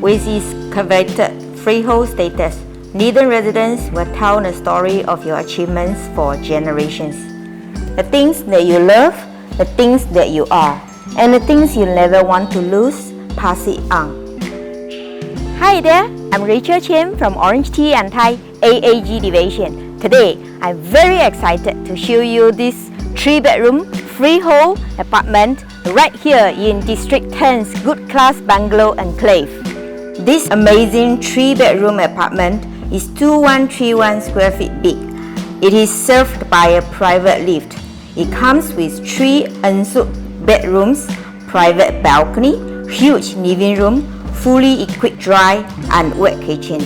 With its coveted freehold status, Leedon residents will tell the story of your achievements for generations. The things that you love, the things that you are, and the things you never want to lose, pass it on. Hi there, I'm Rachael Chen from OrangeTee and Thai AAG Division. Today, I'm very excited to show you this 3-bedroom freehold apartment right here in District 10's Good Class Bungalow Enclave. This amazing 3-bedroom apartment is 2131 square feet big. It is served by a private lift. It comes with 3 ensuite bedrooms, private balcony, huge living room, fully equipped dry and wet kitchen.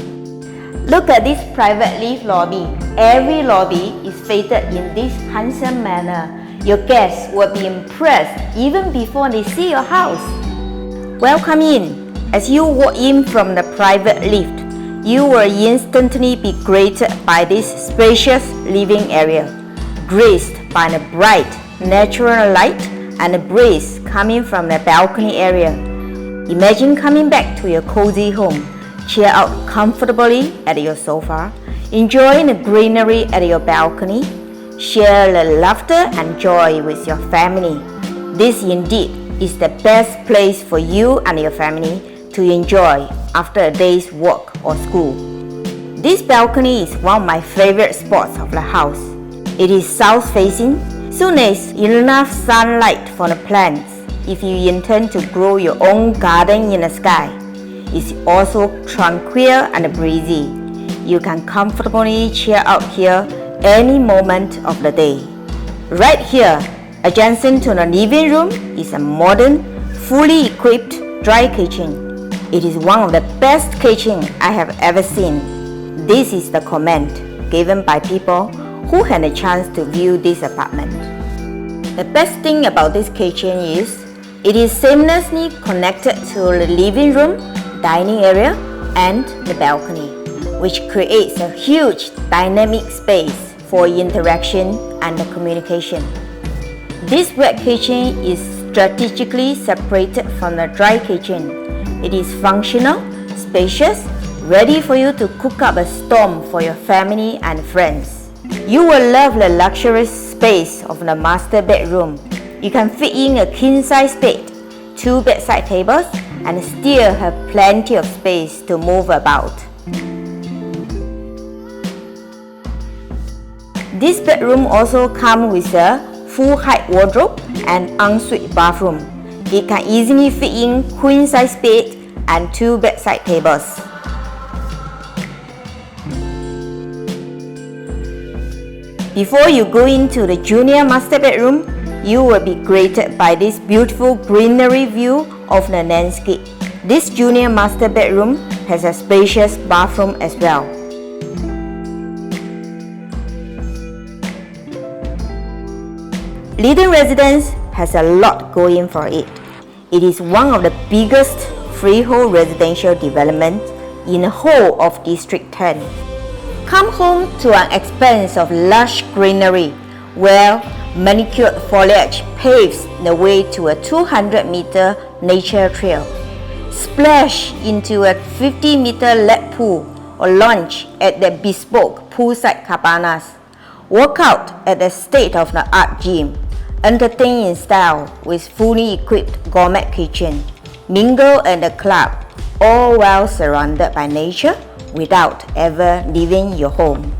Look at this private lift lobby. Every lobby is fitted in this handsome manner. Your guests will be impressed even before they see your house. Welcome in. As you walk in from the private lift, you will instantly be greeted by this spacious living area, graced by the bright natural light and the breeze coming from the balcony area. Imagine coming back to your cozy home, cheer out comfortably at your sofa, enjoying the greenery at your balcony, share the laughter and joy with your family. This indeed is the best place for you and your family to enjoy after a day's work or school. This balcony is one of my favorite spots of the house. It is south-facing, so there's enough sunlight for the plants if you intend to grow your own garden in the sky. It's also tranquil and breezy. You can comfortably cheer out here any moment of the day. Right here, adjacent to the living room, is a modern, fully equipped dry kitchen. It is one of the best kitchens I have ever seen. This is the comment given by people who had a chance to view this apartment. The best thing about this kitchen is it is seamlessly connected to the living room, dining area, and the balcony, which creates a huge dynamic space for interaction and communication. This wet kitchen is strategically separated from the dry kitchen. It is functional, spacious, ready for you to cook up a storm for your family and friends. You will love the luxurious space of the master bedroom. You can fit in a king-size bed, 2 bedside tables, and still have plenty of space to move about. This bedroom also comes with a full-height wardrobe and ensuite bathroom. It can easily fit in queen-size bed and 2 bedside tables. Before you go into the junior master bedroom, you will be greeted by this beautiful greenery view of the landscape. This junior master bedroom has a spacious bathroom as well. Leedon residence has a lot going for it. It is one of the biggest freehold residential developments in the whole of District 10. Come home to an expanse of lush greenery where manicured foliage paves the way to a 200-meter nature trail. Splash into a 50-meter lap pool or launch at the bespoke poolside cabanas. Work out at the state-of-the-art gym. Entertain in style with fully equipped gourmet kitchen. Mingle at the club, all well surrounded by nature without ever leaving your home.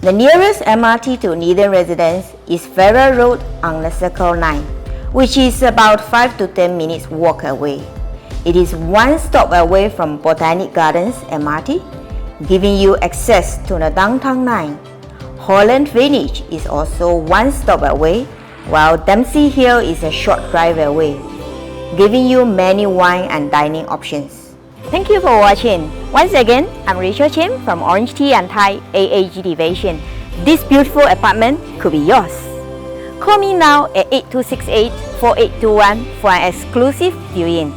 The nearest MRT to Leedon residence is Ferrer Road on the Circle 9, which is about 5 to 10 minutes walk away. It is 1 stop away from Botanic Gardens MRT, giving you access to the downtown line. Holland Village is also 1 stop away, while Dempsey Hill is a short drive away, giving you many wine and dining options. Thank you for watching. Once again, I'm Rachael Chen from OrangeTee and Thai AAG Division. This beautiful apartment could be yours. Call me now at 8268-4821 for an exclusive viewing.